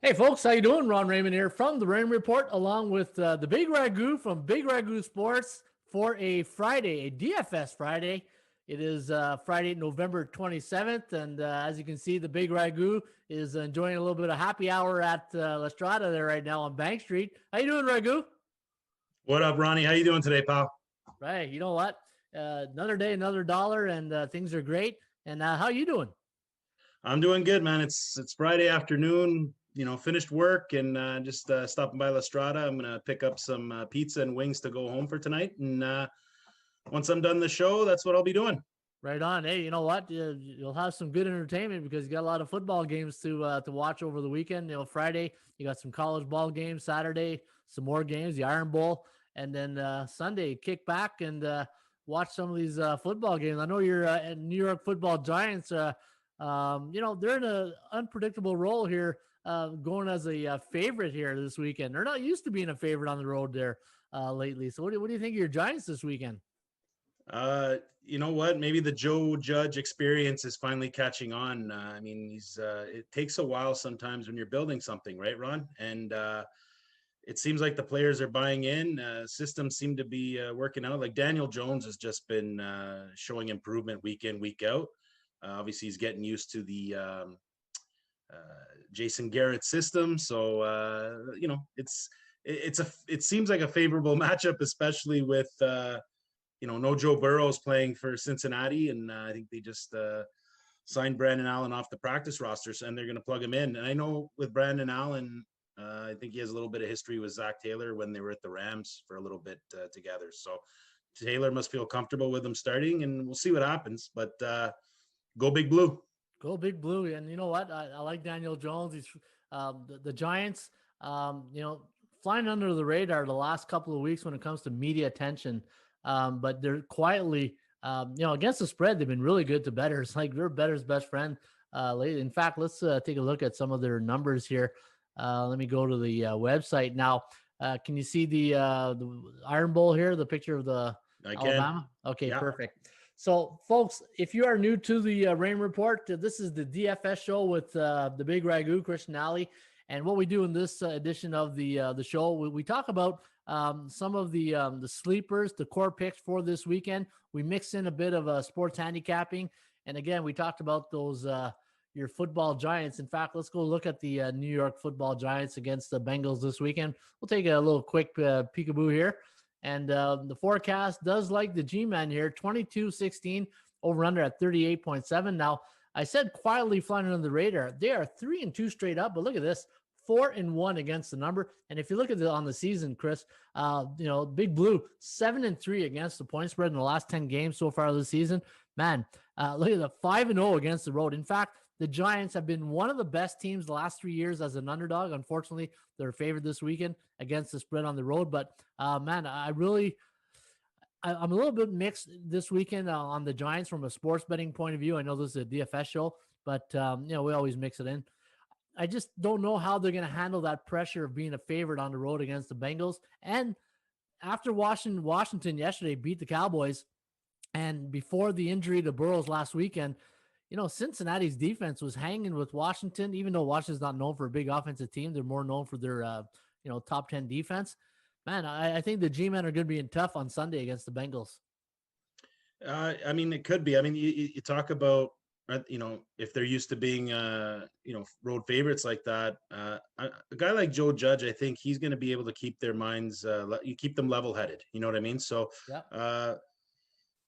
Hey folks, how you doing? Ron Raymond here from the Raymond Report, along with the Big Ragu from Big Ragu Sports for a Friday, a DFS Friday. It is Friday, November 27th, and as you can see, the Big Ragu is enjoying a little bit of happy hour at La Strada there right now on Bank Street. How you doing, Ragu? What up, Ronnie? How you doing today, pal? Right, you know what? Another day, another dollar, and things are great. And how you doing? I'm doing good, man. It's Friday afternoon. Finished work and just stopping by La Strada. I'm gonna pick up some pizza and wings to go home for tonight. And once I'm done the show, that's what I'll be doing. Right on. Hey, you know what? You'll have some good entertainment because you got a lot of football games to watch over the weekend. You know, Friday you got some college ball games. Saturday, some more games, the Iron Bowl, and then Sunday kick back and watch some of these football games. I know you're New York Football Giants. They're in an unpredictable role here, going as a favorite here this weekend. They're not used to being a favorite on the road there lately. So, what do you think of your Giants this weekend? You know what? Maybe the Joe Judge experience is finally catching on. I mean, he's it takes a while sometimes when you're building something, right, Ron? And it seems like the players are buying in. Systems seem to be working out. Like Daniel Jones has just been showing improvement week in, week out. Obviously, he's getting used to the Jason Garrett system. So it seems like a favorable matchup, especially with no Joe Burrow's playing for Cincinnati, and I think they just signed Brandon Allen off the practice roster, and they're going to plug him in. And I know with Brandon Allen, I think he has a little bit of history with Zach Taylor when they were at the Rams for a little bit together. So Taylor must feel comfortable with him starting, and we'll see what happens. But go Big Blue. Go Big Blue. And you know what? I like Daniel Jones. He's the Giants, flying under the radar the last couple of weeks when it comes to media attention. But they're quietly, against the spread, they've been really good to bettors. Like they're bettors' best friend lately. In fact, let's take a look at some of their numbers here. Let me go to the website now. Can you see the Iron Bowl here? The picture of the Alabama? Okay, yeah. Perfect. So, folks, if you are new to the Rain Report, this is the DFS show with the Big Ragu, Christian Alley. And what we do in this edition of the show, we talk about some of the sleepers, the core picks for this weekend. We mix in a bit of sports handicapping. And again, we talked about those your football Giants. In fact, let's go look at the New York Football Giants against the Bengals this weekend. We'll take a little quick peekaboo here. And the forecast does like the G-Man here, 22-16 over under at 38.7. Now, I said quietly flying under the radar. They are 3-2 straight up, but look at this. 4-1 against the number. And if you look at it on the season, Chris, Big Blue, 7-3 against the point spread in the last 10 games so far this season. Man, look at the 5-0 against the road. In fact, the Giants have been one of the best teams the last 3 years as an underdog. Unfortunately, they're favored this weekend against the spread on the road. But man, I'm a little bit mixed this weekend on the Giants from a sports betting point of view. I know this is a DFS show, but we always mix it in. I just don't know how they're going to handle that pressure of being a favorite on the road against the Bengals. And after Washington yesterday beat the Cowboys, and before the injury to Burrows last weekend, Cincinnati's defense was hanging with Washington, even though Washington's not known for a big offensive team. They're more known for their, top 10 defense. Man, I think the G-Men are going to be in tough on Sunday against the Bengals. I mean, it could be. I mean, you talk about, if they're used to being, road favorites like that, a guy like Joe Judge, I think he's going to be able to keep their minds, you keep them level-headed. You know what I mean? So, yeah.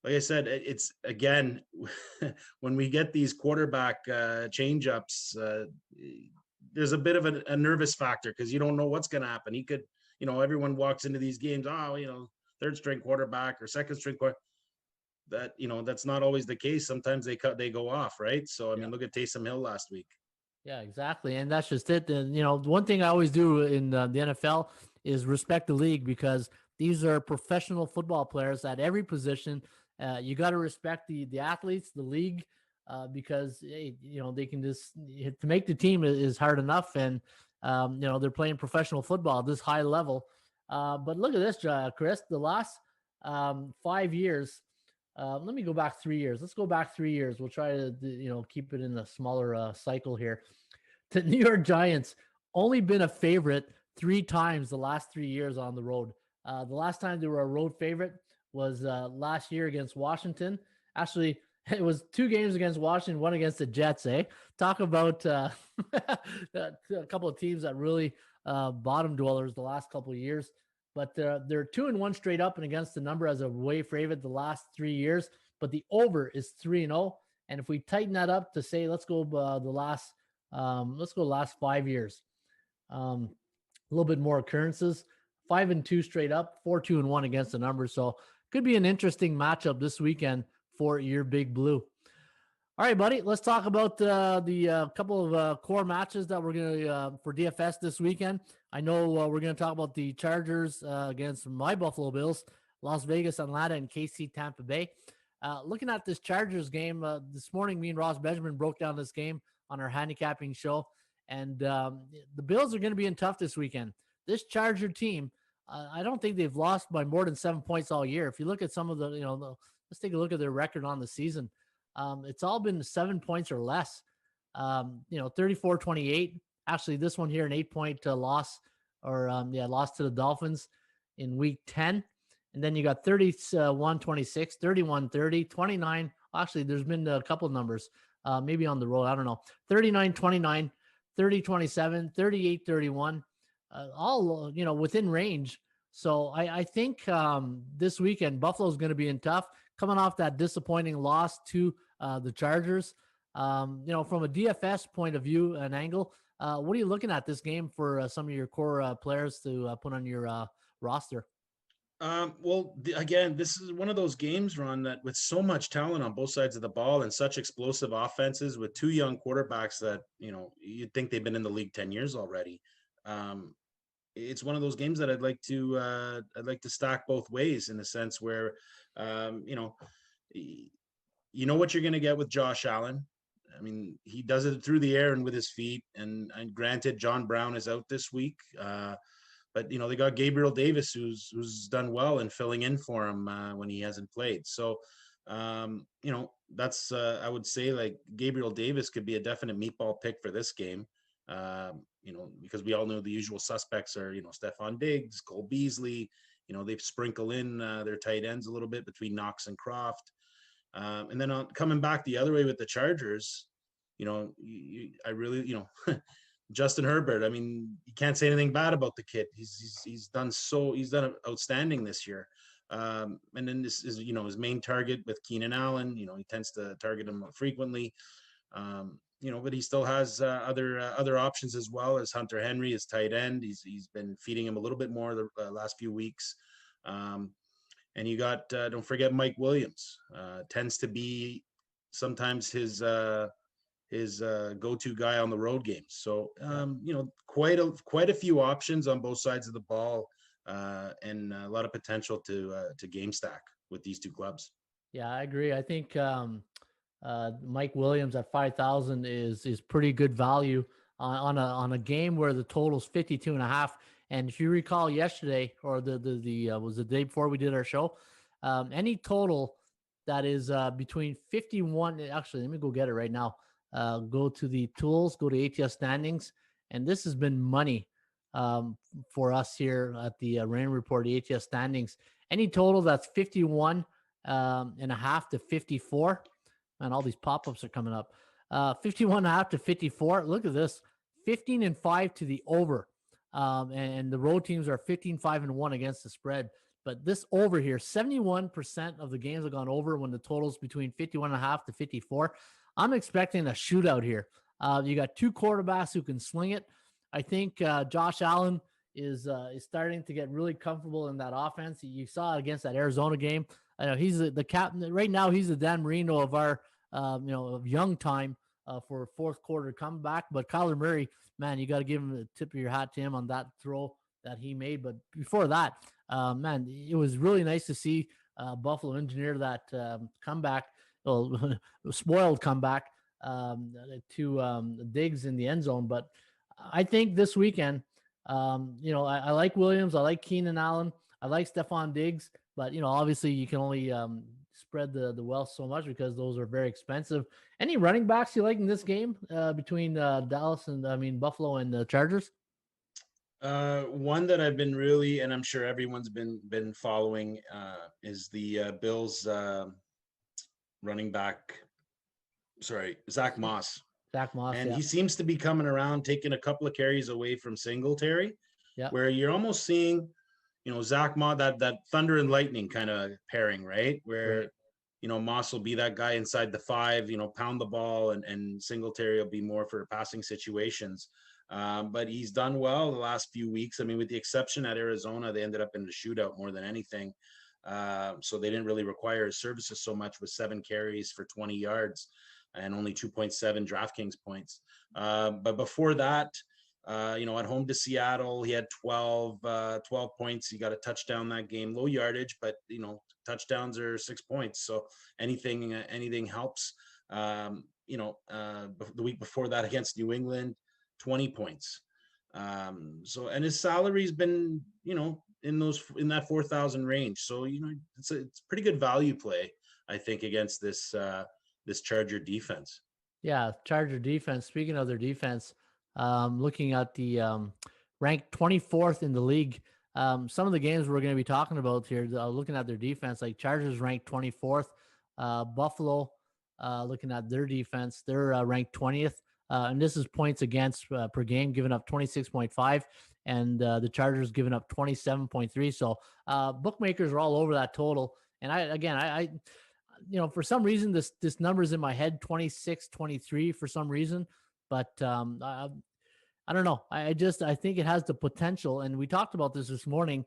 Like I said, it's again, when we get these quarterback change-ups, there's a bit of a nervous factor because you don't know what's going to happen. He could, everyone walks into these games, third string quarterback or second string quarterback. That, that's not always the case. Sometimes they go off, right? So, I mean, look at Taysom Hill last week. Yeah, exactly. And that's just it. And, one thing I always do in the NFL is respect the league because these are professional football players at every position. You got to respect the athletes, the league, because they can just to make the team is hard enough, and they're playing professional football at this high level. But look at this, Chris. The last 5 years. Let me go back 3 years. Let's go back 3 years. We'll try to keep it in a smaller cycle here. The New York Giants only been a favorite 3 times the last 3 years on the road. The last time they were a road favorite was last year against Washington. Actually, it was 2 games against Washington, one against the Jets. Talk about a couple of teams that really bottom dwellers the last couple of years. But they're 2-1 straight up and against the number as a way favorite the last 3 years. But the over is 3-0. And if we tighten that up to say, let's go last 5 years. A little bit more occurrences. 5-2 straight up, 4-2-1 against the number. So could be an interesting matchup this weekend for your Big Blue. All right, buddy. Let's talk about the couple of core matches that we're going to for DFS this weekend. I know we're going to talk about the Chargers against my Buffalo Bills, Las Vegas, Atlanta, and KC Tampa Bay. Looking at this Chargers game this morning, me and Ross Benjamin broke down this game on our handicapping show, and the Bills are going to be in tough this weekend. This Charger team, I don't think they've lost by more than 7 points all year. If you look at some of let's take a look at their record on the season. It's all been 7 points or less. 34-28. Actually, this one here, an 8-point loss, loss to the Dolphins in week 10. And then you got 31-26, 31-30, 29. Actually, there's been a couple of numbers, maybe on the road. I don't know. 39-29, 30-27, 38-31, all, within range. So I think this weekend, Buffalo's going to be in tough, coming off that disappointing loss to the Chargers. From a DFS point of view, an angle, what are you looking at this game for some of your core players to put on your roster? Again, this is one of those games, Ron, that with so much talent on both sides of the ball and such explosive offenses with two young quarterbacks that, you'd think they've been in the league 10 years already. It's one of those games that I'd like to stack both ways, in the sense where, what you're going to get with Josh Allen. I mean, he does it through the air and with his feet. And granted, John Brown is out this week. But they got Gabriel Davis, who's done well in filling in for him when he hasn't played. So, that's I would say, like, Gabriel Davis could be a definite meatball pick for this game. Because we all know the usual suspects are, Stephon Diggs, Cole Beasley. They've sprinkled in their tight ends a little bit between Knox and Croft. And then coming back the other way with the Chargers, I really, Justin Herbert. I mean, you can't say anything bad about the kid. He's done outstanding this year. And then this is, his main target with Keenan Allen. He tends to target him frequently. But he still has other options as well, as Hunter Henry, his tight end. He's been feeding him a little bit more the last few weeks. And you got, don't forget, Mike Williams. Tends to be sometimes his go-to guy on the road games. So, quite a few options on both sides of the ball, and a lot of potential to game stack with these two clubs. Yeah, I agree. I think Mike Williams at 5,000 is pretty good value on a game where the total's 52.5. And if you recall yesterday, or was the day before we did our show, any total that is between 51. Actually, let me go get it right now. Go to the tools, go to ATS standings, and this has been money for us here at the Rain Report, the ATS standings. Any total that's 51 and a half to 54, and all these pop-ups are coming up. 51 and a half to 54. Look at this, 15-5 to the over, and the road teams are 15-5-1 against the spread. But this over here, 71% of the games have gone over when the total's between 51 and a half to 54. I'm expecting a shootout here. You got two quarterbacks who can sling it. I think Josh Allen is starting to get really comfortable in that offense. You saw it against that Arizona game. I know he's the captain right now. He's the Dan Marino of our of young time for fourth quarter comeback. But Kyler Murray, man, you got to give him the tip of your hat to him on that throw that he made. But before that, man, it was really nice to see Buffalo engineer that comeback. Well, spoiled comeback to Diggs in the end zone. But I think this weekend, I like Williams. I like Keenan Allen. I like Stephon Diggs. But, obviously you can only spread the wealth so much because those are very expensive. Any running backs you like in this game between Buffalo and the Chargers? One that I've been really, and I'm sure everyone's been following, is the Bills running back. Sorry, Zach Moss, Zach Moss, and yeah. he seems to be coming around, taking a couple of carries away from Singletary, Yeah. where you're almost seeing, Zach Moss, that thunder and lightning kind of pairing, right? Where Right. Moss will be that guy inside the 5, pound the ball, and Singletary will be more for passing situations. But he's done well the last few weeks. I mean, with the exception at Arizona, they ended up in the shootout more than anything. So they didn't really require his services so much, with 7 carries for 20 yards and only 2.7 DraftKings points. But before that, at home to Seattle, he had 12 points. He got a touchdown that game, low yardage, but touchdowns are 6 points. So anything helps. The week before that against New England, 20 points. And his salary's been, in that 4,000 range. So, it's a pretty good value play, I think, against this Charger defense. Yeah, Charger defense. Speaking of their defense, looking at the ranked 24th in the league. Some of the games we're going to be talking about here, looking at their defense, like Chargers ranked 24th. Buffalo, looking at their defense, they're ranked 20th. And this is points against per game, giving up 26.5, and the Chargers giving up 27.3. So bookmakers are all over that total. And I for some reason, this number's in my head, 26, 23 for some reason. But I don't know. I think it has the potential. And we talked about this morning.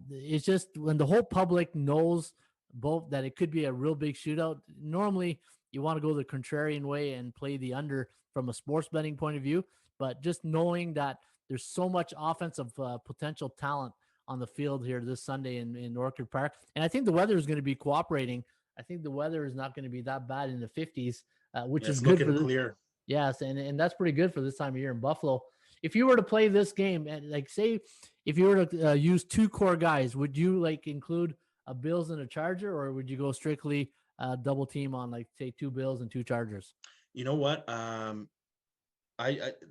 It's just when the whole public knows both that it could be a real big shootout. Normally, you want to go the contrarian way and play the under from a sports betting point of view. But just knowing that there's so much offensive potential talent on the field here this Sunday in Orchard Park. And I think the weather is going to be cooperating. I think the weather is not going to be that bad in the 50s, which is good for the clear. Yes, and that's pretty good for this time of year in Buffalo. If you were to play this game, and like say, if you were to use 2 core guys, would you include a Bills and a Charger, or would you go strictly double team on say 2 Bills and 2 Chargers? You know what? I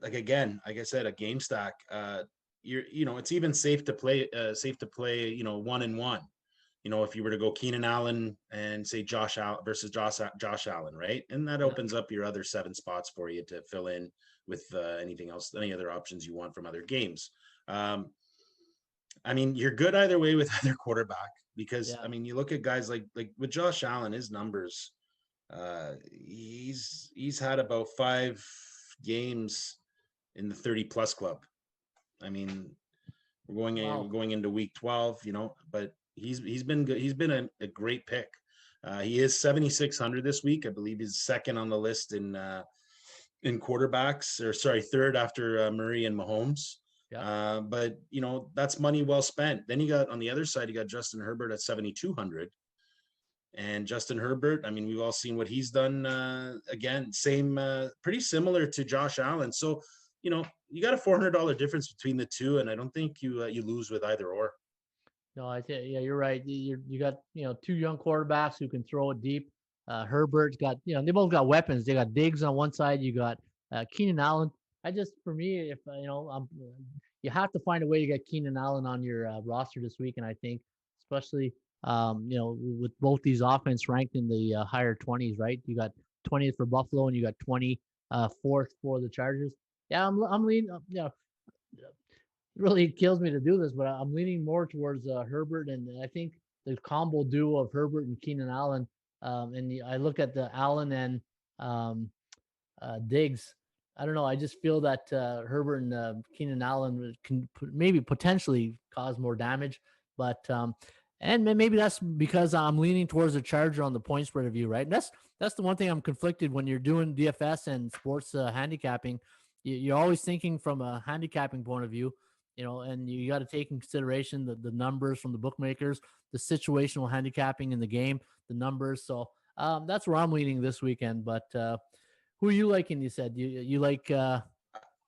like I said, a game stack. It's even safe to play. 1-1. If you were to go Keenan Allen and say Josh Allen versus Josh Allen, right? And that opens up your other 7 spots for you to fill in with anything else, any other options you want from other games. You're good either way with either quarterback, because you look at guys like with Josh Allen, his numbers, he's had about 5 games in the 30+ club. We're going into week 12, but he's been good. He's been a great pick. He is 7,600 this week. I believe he's second on the list in quarterbacks, or third after Murray and Mahomes. Yeah. But that's money well spent. Then you got on the other side, you got Justin Herbert at 7,200. And Justin Herbert, we've all seen what he's done. Again, same, pretty similar to Josh Allen. So, you got a $400 difference between the two, and I don't think you lose with either or. No, I think you're right. You got 2 young quarterbacks who can throw it deep. Herbert's got they both got weapons. They got Diggs on one side. You got Keenan Allen. For me, if you have to find a way to get Keenan Allen on your roster this week, and I think especially with both these offense ranked in the higher 20s, right? You got 20th for Buffalo, and you got 24th for the Chargers. Yeah, I'm leaning. It really kills me to do this, but I'm leaning more towards Herbert, and I think the combo duo of Herbert and Keenan Allen. And I look at the Allen and Diggs. I don't know. I just feel that Herbert and Keenan Allen can maybe potentially cause more damage, but and maybe that's because I'm leaning towards the Charger on the point spread of view, right? And that's the one thing I'm conflicted when you're doing DFS and sports handicapping. You're always thinking from a handicapping point of view, and you got to take in consideration the numbers from the bookmakers, the situational handicapping in the game, the numbers. So that's where I'm leaning this weekend. But who are you liking? You said you like.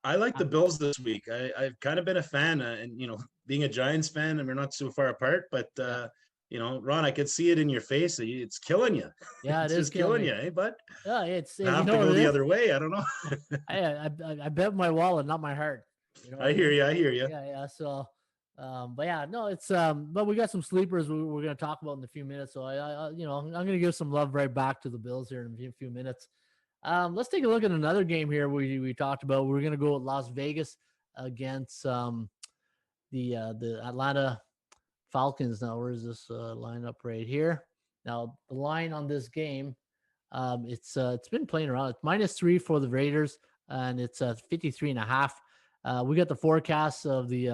I like the Bills this week. I've kind of been a fan, and being a Giants fan, and we're not so far apart. But Ron, I could see it in your face. It's killing you. Yeah, it's just killing you, eh, bud? Yeah, it's I have to go the other way. I don't know. I bet my wallet, not my heart. You know, I hear you. I hear you. yeah. So, but yeah, no, it's but we got some sleepers we're going to talk about in a few minutes. So I'm going to give some love right back to the Bills here in a few minutes. Let's take a look at another game here we talked about. We're going to go with Las Vegas against the Atlanta Falcons. Now, where's this lineup right here? Now, the line on this game, it's been playing around. It's -3 for the Raiders, and it's 53.5. We got the forecast of the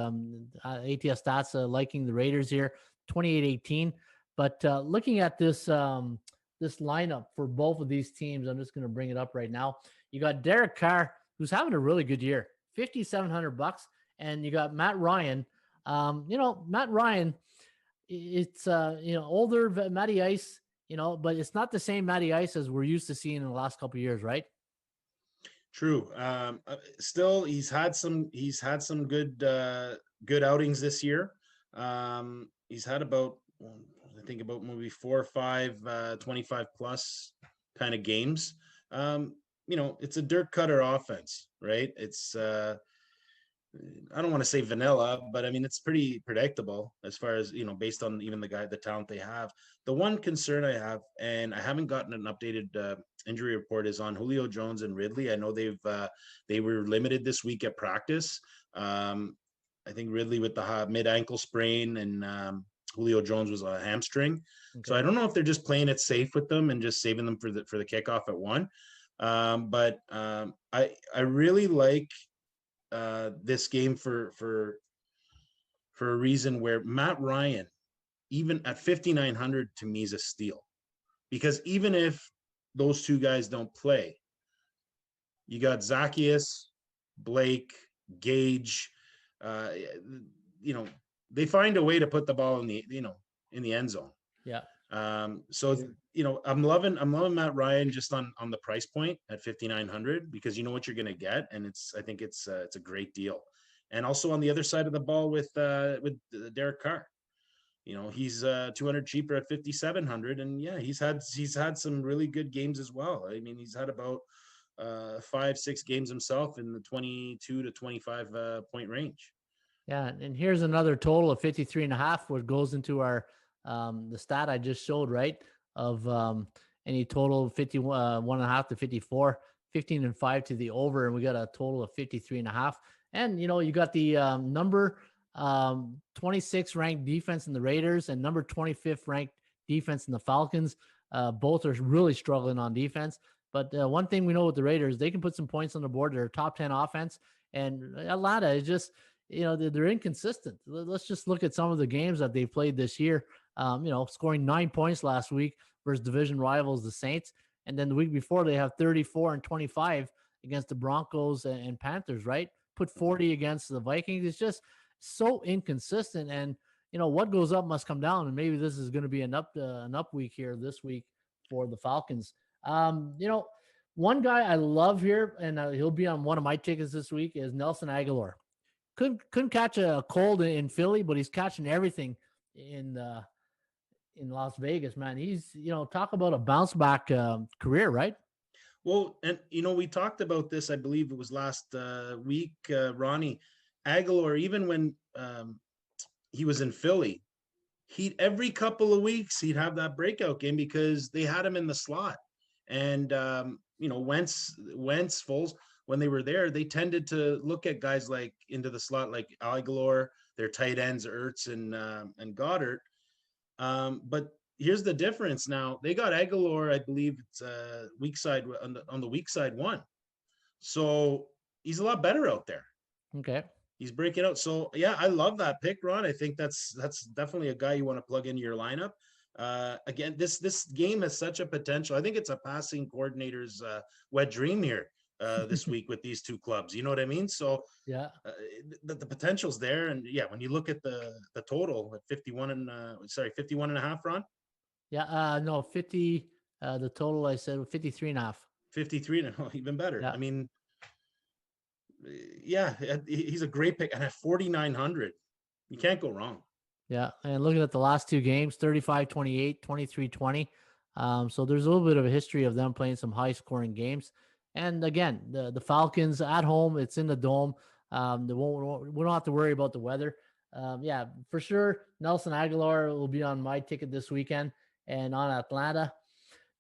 ATS stats liking the Raiders here, 28-18. But looking at this lineup for both of these teams, I'm just going to bring it up right now. You got Derek Carr, who's having a really good year, $5,700, and you got Matt Ryan. Matt Ryan, it's older Matty Ice, but it's not the same Matty Ice as we're used to seeing in the last couple of years, right? True. Still, he's had some good outings this year. He's had about, I think, about maybe 4 or 5 25 plus kind of games. It's a Dirk Cutter offense, right? It's I don't want to say vanilla, but I mean, it's pretty predictable as far as, based on even the talent they have. The one concern I have, and I haven't gotten an updated injury report, is on Julio Jones and Ridley. I know they were limited this week at practice. I think Ridley with the mid ankle sprain, and Julio Jones was a hamstring. Okay. So I don't know if they're just playing it safe with them and just saving them for the kickoff at 1. But I really like this game for a reason where Matt Ryan, even at 5,900, to me is a steal, because even if those two guys don't play, you got Zacchaeus, Blake, Gage. They find a way to put the ball in the end zone. Yeah. I'm loving Matt Ryan just on the price point at 5,900, because you know what you're going to get, and I think it's a great deal. And also on the other side of the ball with Derek Carr, he's 200 cheaper at 5,700, and yeah, he's had some really good games as well. I mean, he's had about 5-6 games himself in the 22 to 25 point range. Yeah, and here's another total of 53.5, what goes into our the stat I just showed, right? Of any total 51.5 to 54, 15-5 to the over, and we got a total of 53.5. And you got the number 26 ranked defense in the Raiders and number 25th ranked defense in the Falcons. Both are really struggling on defense. But one thing we know with the Raiders, they can put some points on the board. They're a top 10 offense, and Atlanta is just, they're inconsistent. Let's just look at some of the games that they've played this year. Scoring 9 points last week versus division rivals, the Saints. And then the week before, they have 34 and 25 against the Broncos and Panthers, right? Put 40 against the Vikings. It's just so inconsistent. And, what goes up must come down. And maybe this is going to be an up week here this week for the Falcons. One guy I love here, and he'll be on one of my tickets this week, is Nelson Aguilar. Couldn't catch a cold in Philly, but he's catching everything in Las Vegas, man. He's, talk about a bounce back career, right? Well, and we talked about this, I believe it was last week, Ronnie. Aguilar, even when he was in Philly, every couple of weeks he'd have that breakout game because they had him in the slot. And Wentz, Foles, when they were there, they tended to look at guys like into the slot, like Aguilar, their tight ends, Ertz and Goddard. But here's the difference. Now they got Aguilar, I believe it's weak side on the weak side 1. So he's a lot better out there. Okay. He's breaking out. So yeah, I love that pick, Ron. I think that's definitely a guy you want to plug into your lineup. Again, this game has such a potential. I think it's a passing coordinator's wet dream here this week with these two clubs. You know what I mean? So yeah, the potential's there. And yeah, when you look at the total at 51 and a half, Ron. Yeah, no, 50. The total I said 53.5. 53 and even better. Yeah. I mean, yeah, he's a great pick, and at 4,900, you can't go wrong. Yeah, and looking at the last two games, 35-28, 23-20. So there's a little bit of a history of them playing some high-scoring games. And again, the Falcons at home, it's in the Dome. We don't have to worry about the weather. Yeah, for sure. Nelson Aguilar will be on my ticket this weekend, and on Atlanta,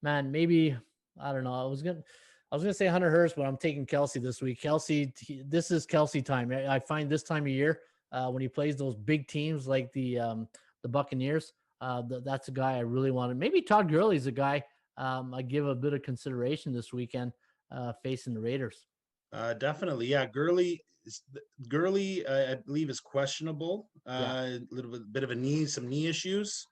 man, maybe I don't know. I was gonna say Hunter Hurst, but I'm taking Kelsey this week. This is Kelsey time. I find this time of year when he plays those big teams like the Buccaneers, that's a guy I really wanted. Maybe Todd Gurley's a guy I give a bit of consideration this weekend facing the Raiders. Definitely, yeah. Gurley, I believe, is questionable. Yeah. A little bit of some knee issues.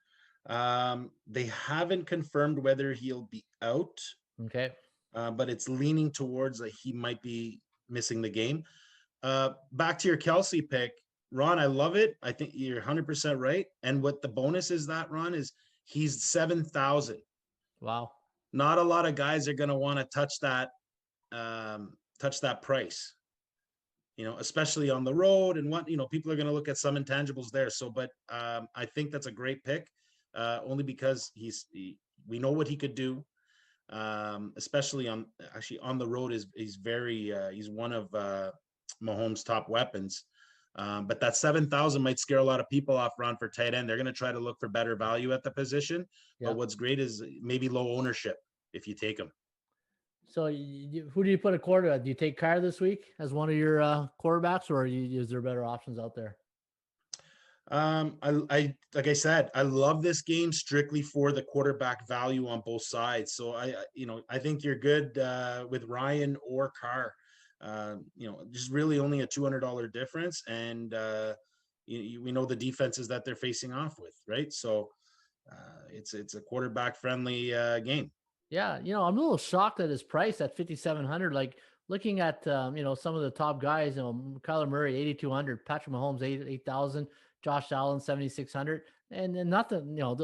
They haven't confirmed whether he'll be out, Okay. but it's leaning towards that he might be missing the game. Back to your Kelsey pick, Ron. I love it. I think you're 100% right. And what the bonus is that, Ron, is he's 7,000. Wow. Not a lot of guys are going to want to touch that price, especially on the road, and people are going to look at some intangibles there. So, but I think that's a great pick, only because we know what he could do, especially on the road. He's one of Mahomes' top weapons. But that 7,000 might scare a lot of people off, Ron, for tight end. They're going to try to look for better value at the position. Yeah. But what's great is maybe low ownership if you take him. So who do you put a quarter at? Do you take Carr this week as one of your quarterbacks, or is there better options out there? I like I said, I love this game strictly for the quarterback value on both sides. So I think you're good with Ryan or Carr. Just really only a $200 difference, and we know the defenses that they're facing off with, right? So it's a quarterback friendly game. Yeah, I'm a little shocked at his price at 5,700. Like looking at some of the top guys, Kyler Murray 8,200, Patrick Mahomes 8,000, Josh Allen 7,600, and not that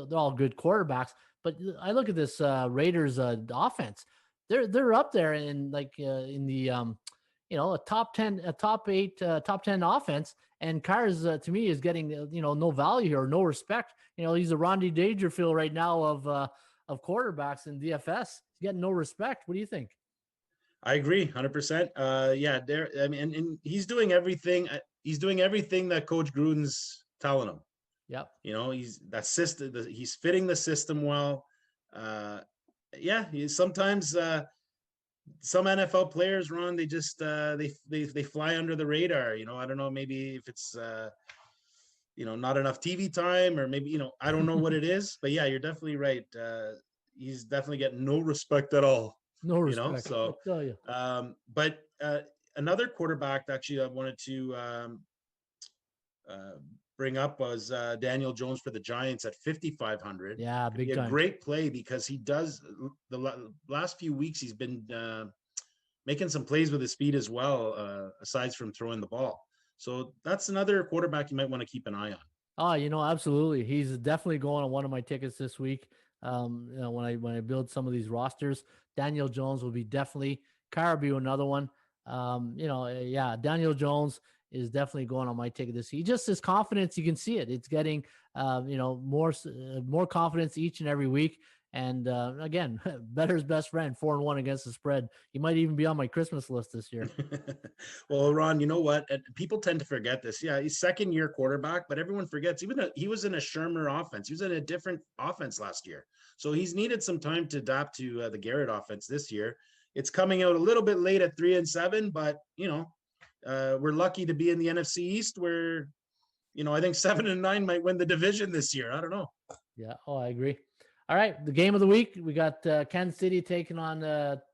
they're all good quarterbacks, but I look at this Raiders offense. They're up there in in the a top 10, a top 8, top 10 offense, and Carr's to me is getting no value or no respect. He's a Rodney Dangerfield right now of quarterbacks in DFS. He's getting no respect. What do you think? I agree 100%. Yeah, and he's doing everything. He's doing everything that Coach Gruden's telling him. Yep. He's fitting the system well. Sometimes some NFL players, Ron, they just they fly under the radar. I don't know, maybe if it's not enough TV time, or maybe I don't know what it is, but yeah, you're definitely right. He's definitely getting no respect at all. No respect. So I'll tell you. But another quarterback that actually I wanted to bring up was Daniel Jones for the Giants at 5,500. Yeah, big time. A great play because he does the last few weeks he's been making some plays with his feet as well, aside from throwing the ball. So that's another quarterback you might want to keep an eye on. Oh, absolutely. He's definitely going on one of my tickets this week. When I build some of these rosters, Daniel Jones will be definitely. Carr will be another one. Daniel Jones is definitely going on my ticket this. He just his confidence, you can see it. It's getting more confidence each and every week. And again, better's best friend, 4-1 against the spread. He might even be on my Christmas list this year. Well, Ron, you know what? People tend to forget this. Yeah, he's second-year quarterback, but everyone forgets. He was in a Shermer offense. He was in a different offense last year. So he's needed some time to adapt to the Garrett offense this year. It's coming out a little bit late at 3-7, but we're lucky to be in the NFC East, where I think 7-9 might win the division this year. I don't know. Yeah. Oh, I agree. All right, the game of the week, we got Kansas City taking on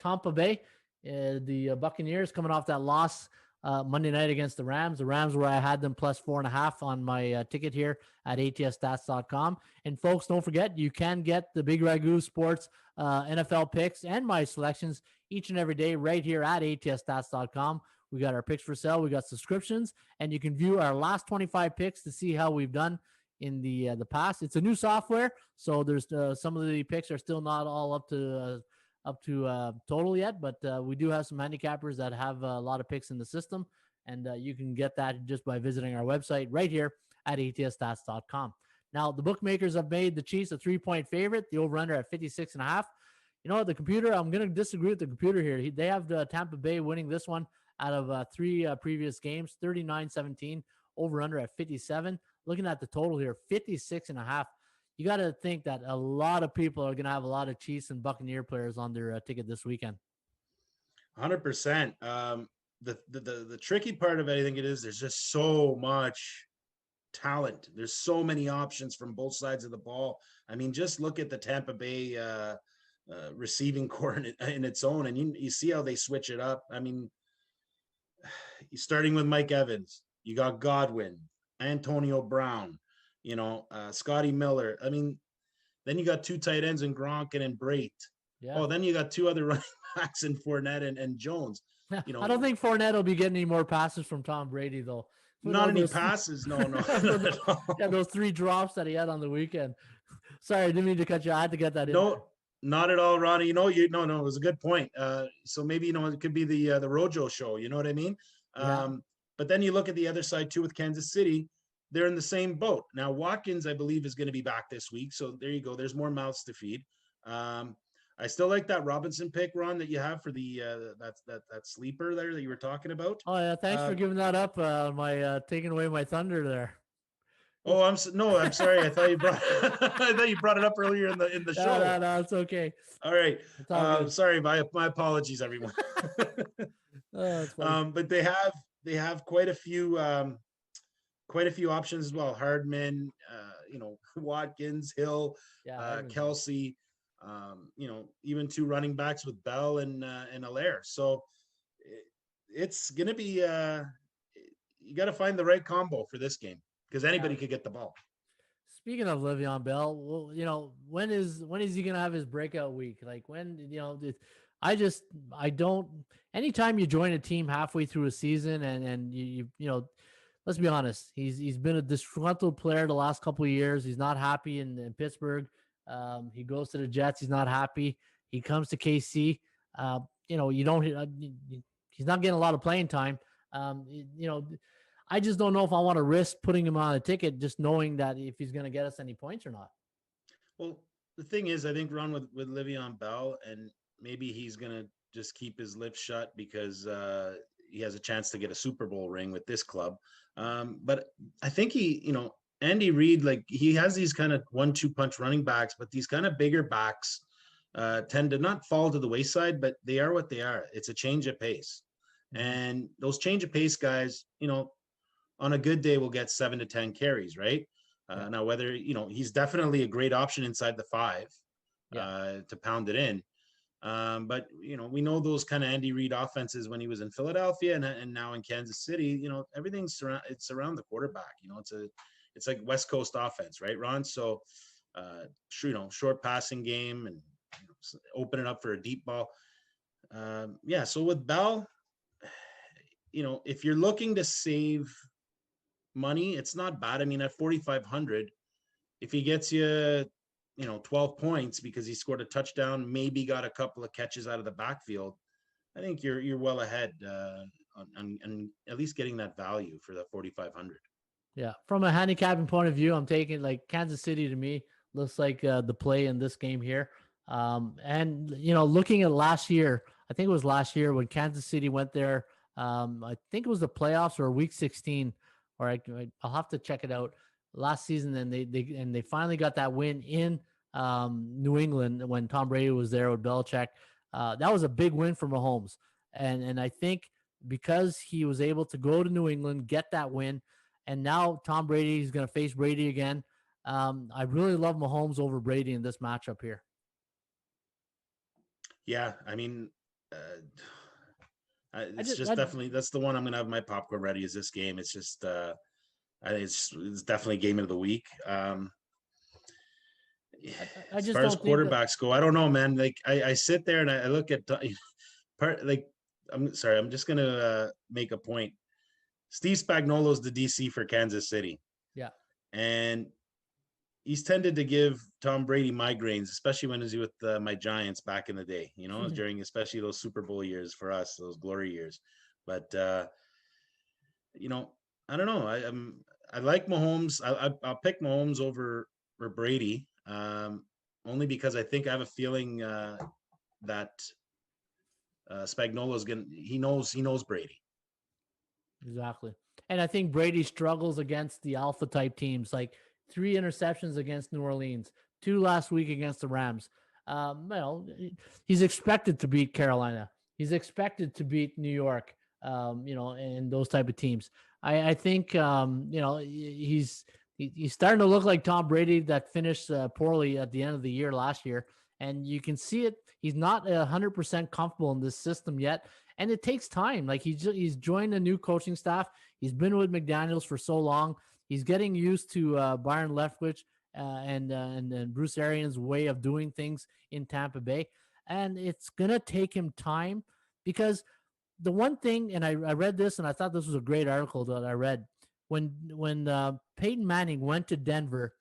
Tampa Bay. The Buccaneers coming off that loss Monday night against the Rams. The Rams, where I had them plus 4.5 on my ticket here at atsstats.com. And folks, don't forget, you can get the Big Ragu Sports NFL picks and my selections each and every day right here at atsstats.com. We got our picks for sale. We got subscriptions, and you can view our last 25 picks to see how we've done in the past. It's a new software, so there's some of the picks are still not all up to total yet, but we do have some handicappers that have a lot of picks in the system, and you can get that just by visiting our website right here at atsstats.com. Now, the bookmakers have made the Chiefs a 3-point favorite, the over-under at 56.5. The computer, I'm going to disagree with the computer here. They have the Tampa Bay winning this one out of three previous games, 39-17, over under at 57. Looking at the total here, 56.5. You got to think that a lot of people are going to have a lot of Chiefs and Buccaneer players on their ticket this weekend. 100%. The tricky part of it, I think it is, there's just so much talent. There's so many options from both sides of the ball. I mean, just look at the Tampa Bay receiving core in its own, and you see how they switch it up. I mean, starting with Mike Evans, you got Godwin, Antonio Brown, Scotty Miller. I mean, then you got two tight ends in Gronk and Brait. Yeah. Oh, then you got two other running backs in Fournette and Jones. I don't think Fournette will be getting any more passes from Tom Brady, though. Not any passes, no. Yeah, those 3 drops that he had on the weekend. Sorry, I didn't mean to cut you. I had to get that in. No, not at all, Ronnie. No, it was a good point. So maybe it could be the Rojo show. You know what I mean? Yeah. But then you look at the other side too with Kansas City. They're in the same boat now. Watkins, I believe, is going to be back this week. So there you go. There's more mouths to feed. I still like that Robinson pick, Ron, that you have for the that sleeper there that you were talking about. Oh yeah, thanks for giving that up. Taking away my thunder there. Oh, I'm sorry. I thought you brought it up earlier in the show. No, it's okay. All right. Sorry, my apologies, everyone. But they have quite a few options as well. Hardman, Watkins, Hill, Kelsey. Even 2 running backs with Bell and Allaire. So it's gonna be you got to find the right combo for this game because anybody could get the ball. Speaking of Le'Veon Bell, well, when is he gonna have his breakout week? Like when I don't. Anytime you join a team halfway through a season and you let's be honest, he's been a disgruntled player the last couple of years. He's not happy in Pittsburgh. He goes to the Jets. He's not happy. He comes to KC. He's not getting a lot of playing time. I just don't know if I want to risk putting him on a ticket, just knowing that if he's going to get us any points or not. Well, the thing is, I think Ron with Le'Veon Bell, and maybe he's going to just keep his lips shut because he has a chance to get a Super Bowl ring with this club. But I think Andy Reid, like he has these kind of 1-2 punch running backs, but these kind of bigger backs tend to not fall to the wayside, but they are what they are. It's a change of pace. And those change of pace guys, on a good day will get 7 to 10 carries, right? Now, whether, he's definitely a great option inside the 5 to pound it in. But, we know those kind of Andy Reid offenses when he was in Philadelphia and now in Kansas City, everything's around the quarterback. It's like West Coast offense, right, Ron? So, short passing game and open it up for a deep ball. So with Bell, if you're looking to save money, it's not bad. I mean, at 4,500, if he gets you, 12 points because he scored a touchdown, maybe got a couple of catches out of the backfield, I think you're well ahead on at least getting that value for the 4,500. Yeah, from a handicapping point of view, I'm taking like Kansas City. To me looks like the play in this game here. And looking at last year, I think it was last year when Kansas City went there. I think it was the playoffs or week 16, or I'll have to check it out. Last season, and they finally got that win in New England when Tom Brady was there with Belichick. That was a big win for Mahomes, and I think because he was able to go to New England, get that win. And now Tom Brady is going to face Brady again. I really love Mahomes over Brady in this matchup here. Yeah, I mean, definitely that's the one I'm going to have my popcorn ready. Is this game? It's just, it's definitely game of the week. As far as quarterbacks go, I don't know, man. Like I sit there and I look at I'm sorry, I'm just going to make a point. Steve Spagnuolo is the DC for Kansas City. Yeah. And he's tended to give Tom Brady migraines, especially when he was with my Giants back in the day, during especially those Super Bowl years for us, those glory years. But, I don't know. I like Mahomes. I'll pick Mahomes over Brady, only because I think I have a feeling that Spagnuolo is he knows Brady. Exactly. And I think Brady struggles against the alpha type teams, like 3 interceptions against New Orleans, 2 last week against the Rams. Well, he's expected to beat Carolina. He's expected to beat New York, and those type of teams. I think, he's starting to look like Tom Brady that finished poorly at the end of the year last year. And you can see it. He's not 100% comfortable in this system yet, and it takes time. Like he's joined a new coaching staff. He's been with McDaniels for so long. He's getting used to Byron Leftwich and Bruce Arians' way of doing things in Tampa Bay, and it's gonna take him time because the one thing, and I read this, and I thought this was a great article that I read when Peyton Manning went to Denver.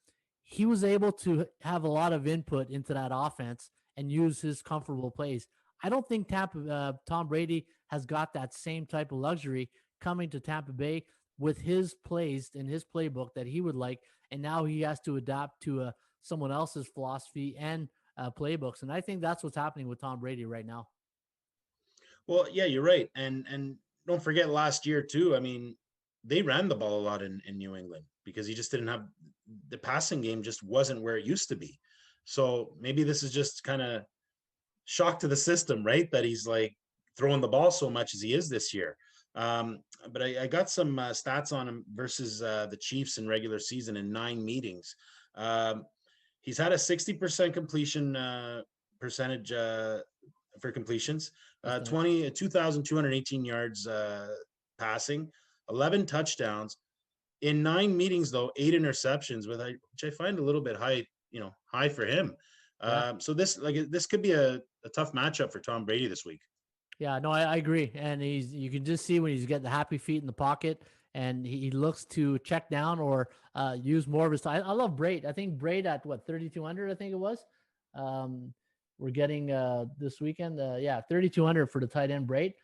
He was able to have a lot of input into that offense and use his comfortable plays. I don't think Tom Brady has got that same type of luxury coming to Tampa Bay with his plays in his playbook that he would like, and now he has to adapt to someone else's philosophy and playbooks. And I think that's what's happening with Tom Brady right now. Well, yeah, you're right. And don't forget last year too. I mean, they ran the ball a lot in New England because he just didn't have the passing game just wasn't where it used to be. So maybe this is just kind of shock to the system, right? That he's like throwing the ball so much as he is this year. But I got some stats on him versus the Chiefs in regular season in 9 meetings. He's had a 60% completion percentage for completions, 2,218 yards passing, 11 touchdowns. In 9 meetings, though, 8 interceptions, which I find a little bit high for him. Yeah. So this could be a tough matchup for Tom Brady this week. Yeah, no, I agree. And you can just see when he's getting the happy feet in the pocket and he looks to check down or use more of his time. I love Braid. I think Braid at 3,200, I think it was. We're getting this weekend. 3,200 for the tight end Braid.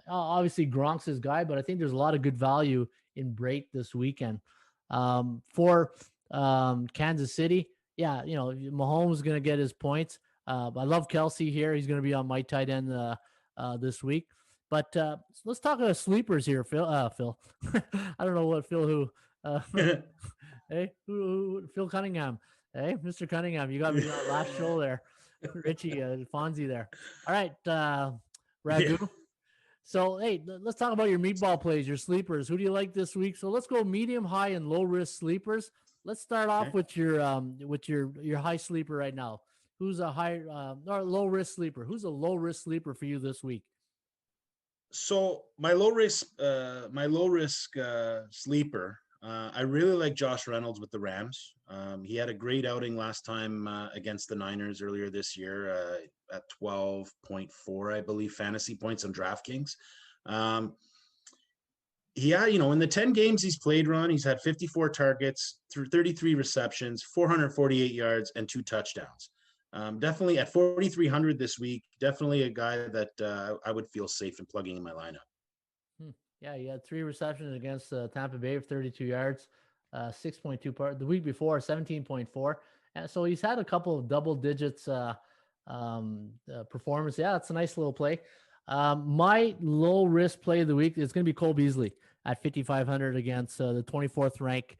Obviously, Gronk's his guy, but I think there's a lot of good value in Braid this weekend. For Kansas City, yeah, Mahomes is going to get his points. I love Kelsey here. He's going to be on my tight end this week. But let's talk about sleepers here, Phil. Phil, I don't know what Phil who. Hey, who? Phil Cunningham. Hey, Mr. Cunningham, you got me on last show there. Richie, Fonzie there. All right, Ragu. Yeah. So, hey, let's talk about your meatball plays, your sleepers. Who do you like this week? So let's go medium, high, and low risk sleepers. Let's start off with your high sleeper right now. Who's a high or low risk sleeper? Who's a low risk sleeper for you this week? So my low risk sleeper. I really like Josh Reynolds with the Rams. He had a great outing last time against the Niners earlier this year at 12.4, I believe, fantasy points on DraftKings. In the 10 games he's played, Ron, he's had 54 targets through 33 receptions, 448 yards, and 2 touchdowns. Definitely at 4,300 this week, definitely a guy that I would feel safe in plugging in my lineup. Yeah, he had 3 receptions against Tampa Bay for 32 yards, 6.2 part. The week before, 17.4. And so he's had a couple of double digits performance. Yeah, it's a nice little play. My low risk play of the week is going to be Cole Beasley at 5,500 against the 24th ranked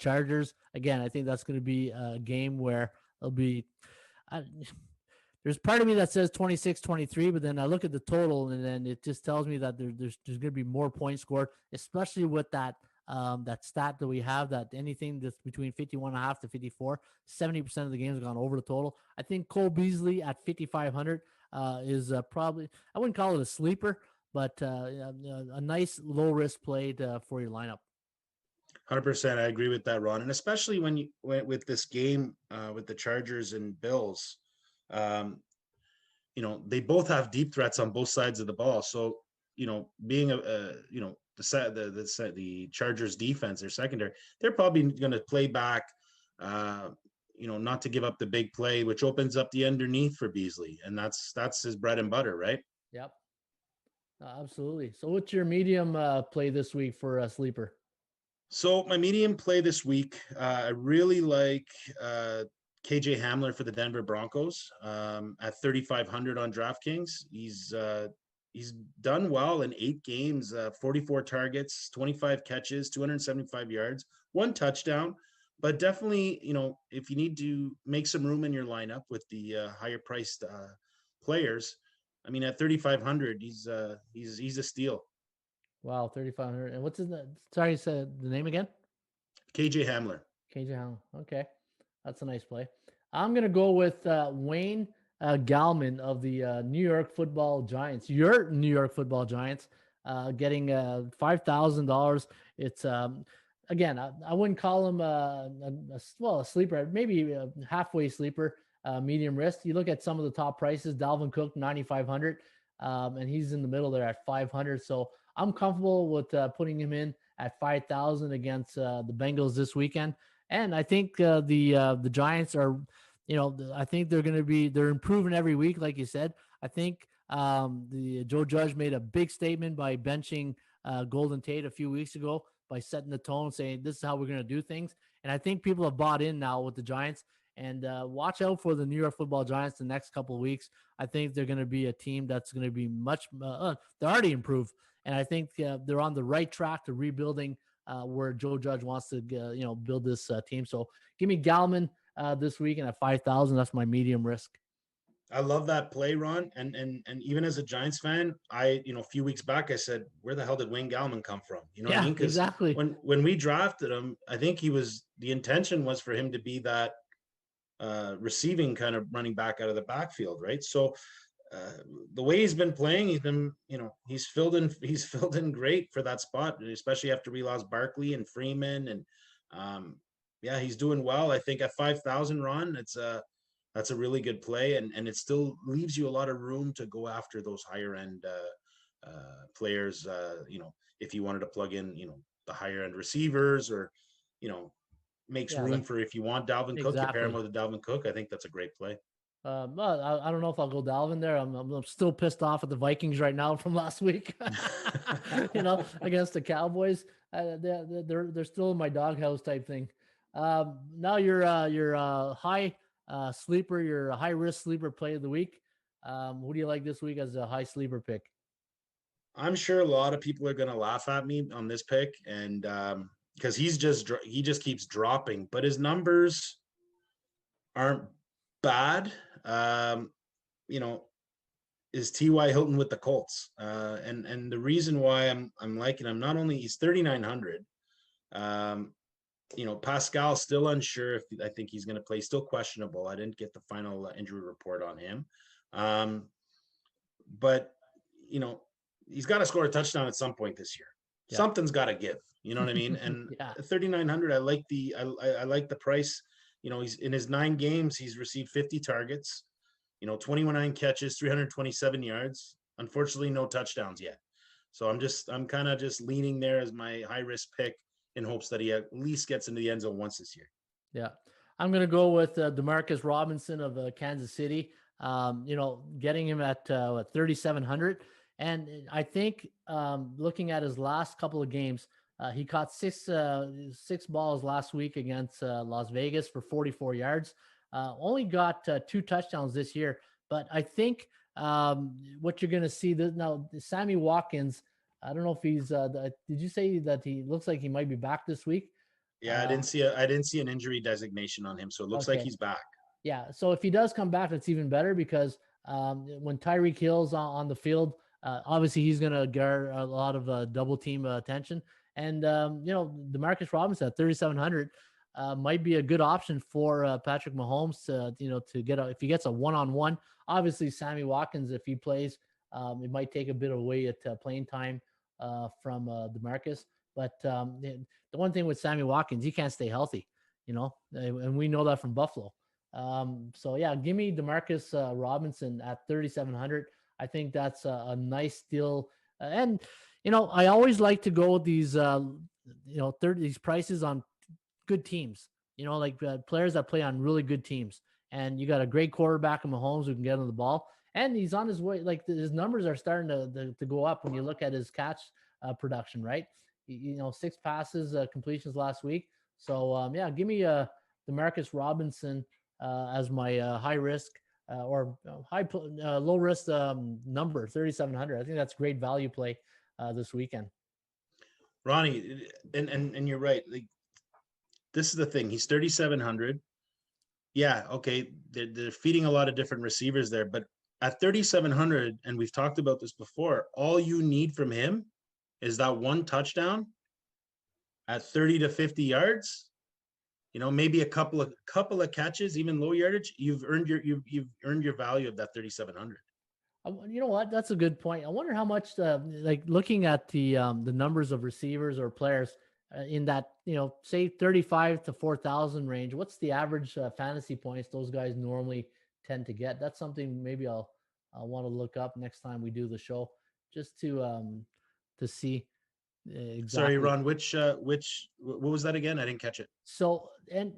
Chargers. Again, I think that's going to be a game where it'll be. There's part of me that says 26-23, but then I look at the total and then it just tells me that there's going to be more points scored, especially with that stat that we have that anything that's between 51.5 to 54, 70% of the games have gone over the total. I think Cole Beasley at 5,500 is probably, I wouldn't call it a sleeper, but a nice low risk play for your lineup. 100%. I agree with that, Ron. And especially when with this game with the Chargers and Bills, they both have deep threats on both sides of the ball. So, being the Chargers defense, their secondary, they're probably going to play back, not to give up the big play, which opens up the underneath for Beasley. And that's his bread and butter, right? Yep. Absolutely. So what's your medium play this week for a sleeper? So my medium play this week, I really like KJ Hamler for the Denver Broncos at 3,500 on DraftKings. He's he's done well in 8 games, 44 targets, 25 catches, 275 yards, 1 touchdown. But definitely, if you need to make some room in your lineup with the higher priced players, I mean, at 3,500, he's a steal. Wow, 3,500. And what's his name? Sorry, you said the name again? KJ Hamler. KJ Hamler. Okay, that's a nice play. I'm gonna go with Wayne Gallman of the New York Football Giants. Your New York Football Giants, getting $5,000. It's again, I wouldn't call him a sleeper, maybe a halfway sleeper, medium risk. You look at some of the top prices. Dalvin Cook 9,500, and he's in the middle there at 500. So I'm comfortable with putting him in at 5,000 against the Bengals this weekend. And I think the Giants are, I think they're improving every week, like you said. I think the Joe Judge made a big statement by benching Golden Tate a few weeks ago by setting the tone, saying this is how we're going to do things. And I think people have bought in now with the Giants. And watch out for the New York Football Giants the next couple of weeks. I think they're going to be a team that's going to be much. They're already improved, and I think they're on the right track to rebuilding where Joe Judge wants to, build this team. So give me Gallman this weekend at 5,000. That's my medium risk. I love that play, Ron. And even as a Giants fan, a few weeks back, I said, where the hell did Wayne Gallman come from? You know what I mean? Because exactly. When we drafted him, I think the intention was for him to be that receiving kind of running back out of the backfield, right? So the way he's been playing, he's filled in great for that spot, especially after we lost Barkley and Freeman, and he's doing well. I think at 5,000, Ron, that's a really good play, and it still leaves you a lot of room to go after those higher end players. If you wanted to plug in, the higher end receivers, or makes room for, if you want Dalvin Cook, you pair him with Dalvin Cook. I think that's a great play. Well, I don't know if I'll go Dalvin there. I'm still pissed off at the Vikings right now from last week. Against the Cowboys. They're still in my doghouse type thing. Now you're high sleeper. You're a high risk sleeper play of the week. Who do you like this week as a high sleeper pick? I'm sure a lot of people are going to laugh at me on this pick, and because he just keeps dropping, but his numbers aren't bad. Is T.Y. Hilton with the Colts, and the reason why I'm liking him, not only he's 3,900. Pascal's still unsure if I think he's going to play, still questionable. I didn't get the final injury report on him. But he's got to score a touchdown at some point this year. Yeah. Something's got to give, you know what I mean? And 3,900, I like the price. He's in his 9 games, he's received 50 targets, 29 catches, 327 yards. Unfortunately, no touchdowns yet. So I'm kind of just leaning there as my high risk pick in hopes that he at least gets into the end zone once this year. Yeah. I'm going to go with Demarcus Robinson of Kansas City, getting him at 3,700. And I think looking at his last couple of games, he caught six balls last week against Las Vegas for 44 yards. Only got 2 touchdowns this year. But I think what you're going to see now, Sammy Watkins, I don't know if he's. Did you say that he looks like he might be back this week? Yeah, I didn't see an injury designation on him, so it looks like he's back. Yeah, so if he does come back, that's even better, because when Tyreek Hill's on the field, obviously he's going to get a lot of double team attention. And Demarcus Robinson at 3,700 might be a good option for Patrick Mahomes to get if he gets a one-on-one. Obviously, Sammy Watkins, if he plays, it might take a bit away at playing time from Demarcus. But the one thing with Sammy Watkins, he can't stay healthy, and we know that from Buffalo. So yeah, give me Demarcus Robinson at 3,700. I think that's a nice deal. And I always like to go with these these prices on good teams. Like players that play on really good teams. And you got a great quarterback in Mahomes who can get on the ball. And he's on his way. Like his numbers are starting to go up when you look at his catch production, right? 6 passes completions last week. So give me Demarcus Robinson as my high risk low risk number 3,700. I think that's great value play this weekend. Ronnie, and you're right. Like, this is the thing. He's 3,700. Yeah, okay. They're feeding a lot of different receivers there, but at 3,700, and we've talked about this before, all you need from him is that one touchdown at 30 to 50 yards. Maybe a couple of catches, even low yardage. You've earned your value of that 3,700. You know what? That's a good point. I wonder how much, like looking at the numbers of receivers or players in that, say 35 to 4,000 range. What's the average fantasy points those guys normally tend to get? That's something maybe I'll want to look up next time we do the show, just to see exactly. Sorry, Ron. What was that again? I didn't catch it. So, and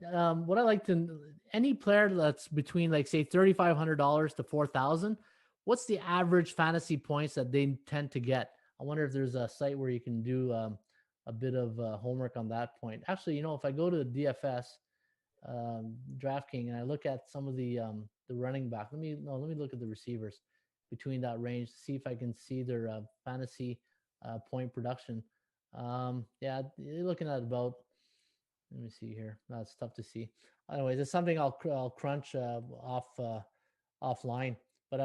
what I like to, any player that's between like say $3,500 to 4,000. What's the average fantasy points that they tend to get? I wonder if there's a site where you can do a bit of homework on that point. Actually, if I go to DFS, DraftKings, and I look at some of the running back, let me look at the receivers between that range to see if I can see their fantasy point production. Yeah, you're looking at about. Let me see here. That's tough to see. Anyways, it's something I'll crunch offline. But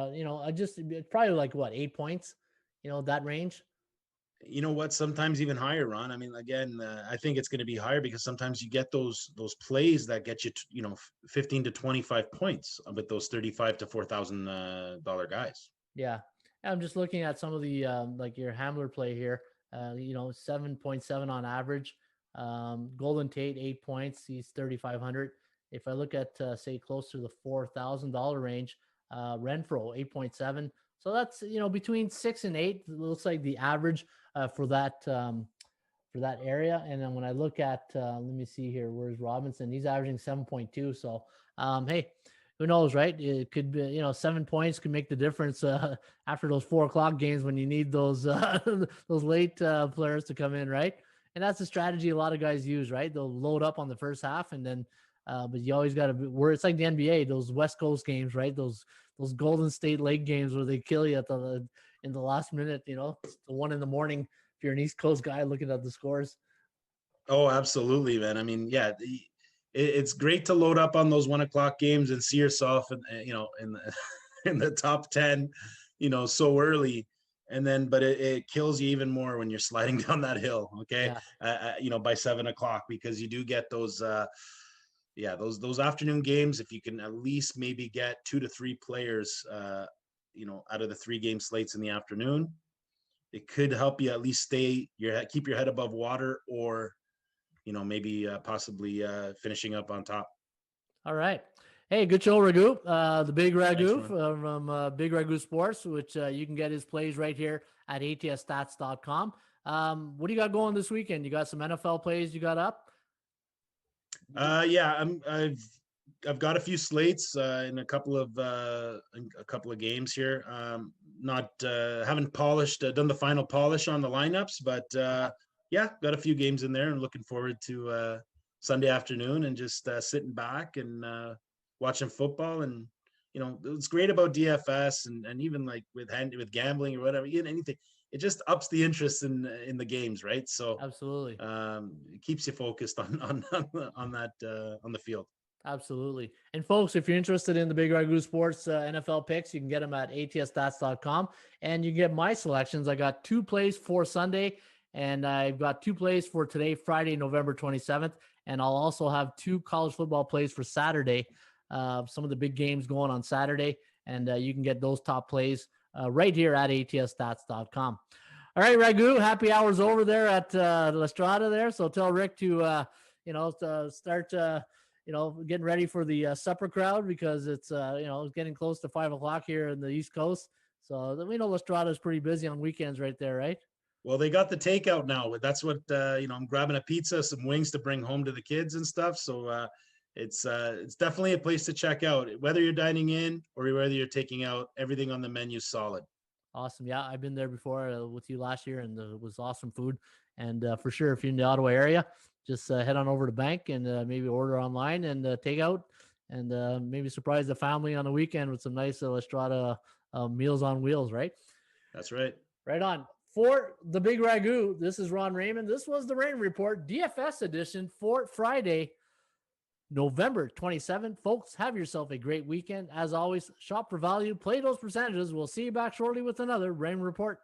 probably like what, 8 points, that range. You know what? Sometimes even higher, Ron. I mean, again, I think it's going to be higher because sometimes you get those plays that get you, 15 to 25 points with those 35 to $4,000 guys. Yeah, I'm just looking at some of the like your Hamler play here. 7.7 on average. Golden Tate 8 points. He's 3,500. If I look at say close to the $4,000 range. Renfro 8.7. So that's between 6 and 8. It looks like the average for that area. And then when I look at let me see here, where's Robinson? He's averaging 7.2. So hey, who knows, right? It could be 7 points could make the difference after those 4:00 games when you need those those late players to come in, right? And that's a strategy a lot of guys use, right? They'll load up on the first half and then. But you always got to be where it's like the NBA, those West Coast games, right? Those Golden State late games where they kill you in the last minute. It's the 1 a.m. if you're an East Coast guy looking at the scores. Oh, absolutely, man. I mean, yeah, it's great to load up on those 1:00 games and see yourself, in the in the top 10, so early. And then, but it kills you even more when you're sliding down that hill. Okay, yeah. By 7:00 because you do get those. Those afternoon games, if you can at least maybe get 2 to 3 players, out of the 3-game slates in the afternoon, it could help you at least keep your head above water, or, maybe possibly finishing up on top. All right. Hey, good show, Raghu. The Big Raghu from Big Raghu Sports, which you can get his plays right here at atsstats.com. What do you got going this weekend? You got some NFL plays you got up? Yeah, I've got a few slates in a couple of games here. Haven't done the final polish on the lineups, but yeah, got a few games in there and looking forward to Sunday afternoon and just sitting back and watching football. And it's great about DFS and even like with gambling or whatever, anything. It just ups the interest in the games, right? So absolutely, it keeps you focused on the field. Absolutely. And folks, if you're interested in the Big Raghu Sports NFL picks, you can get them at atsstats.com, and you can get my selections. I got 2 plays for Sunday, and I've got 2 plays for today, Friday, November 27th, and I'll also have 2 college football plays for Saturday. Some of the big games going on Saturday, and you can get those top plays right here at atsstats.com. All right, Raghu, happy hours over there at La Strada there. So tell Rick to, start, getting ready for the supper crowd because it's, getting close to 5:00 here in the East Coast. So we know La Strada is pretty busy on weekends right there, right? Well, they got the takeout now. That's what, I'm grabbing a pizza, some wings to bring home to the kids and stuff. So it's definitely a place to check out, whether you're dining in or whether you're taking out. Everything on the menu is solid. Awesome. Yeah, I've been there before with you last year, and it was awesome food. And for sure, if you're in the Ottawa area, just head on over to Bank and maybe order online and take out and maybe surprise the family on the weekend with some nice La Strada Meals on Wheels, right? That's right. Right on. For the Big Ragu, this is Ron Raymond. This was the Rain Report DFS edition for Friday, November 27th. Folks, have yourself a great weekend. As always, shop for value, play those percentages. We'll see you back shortly with another Rain Report.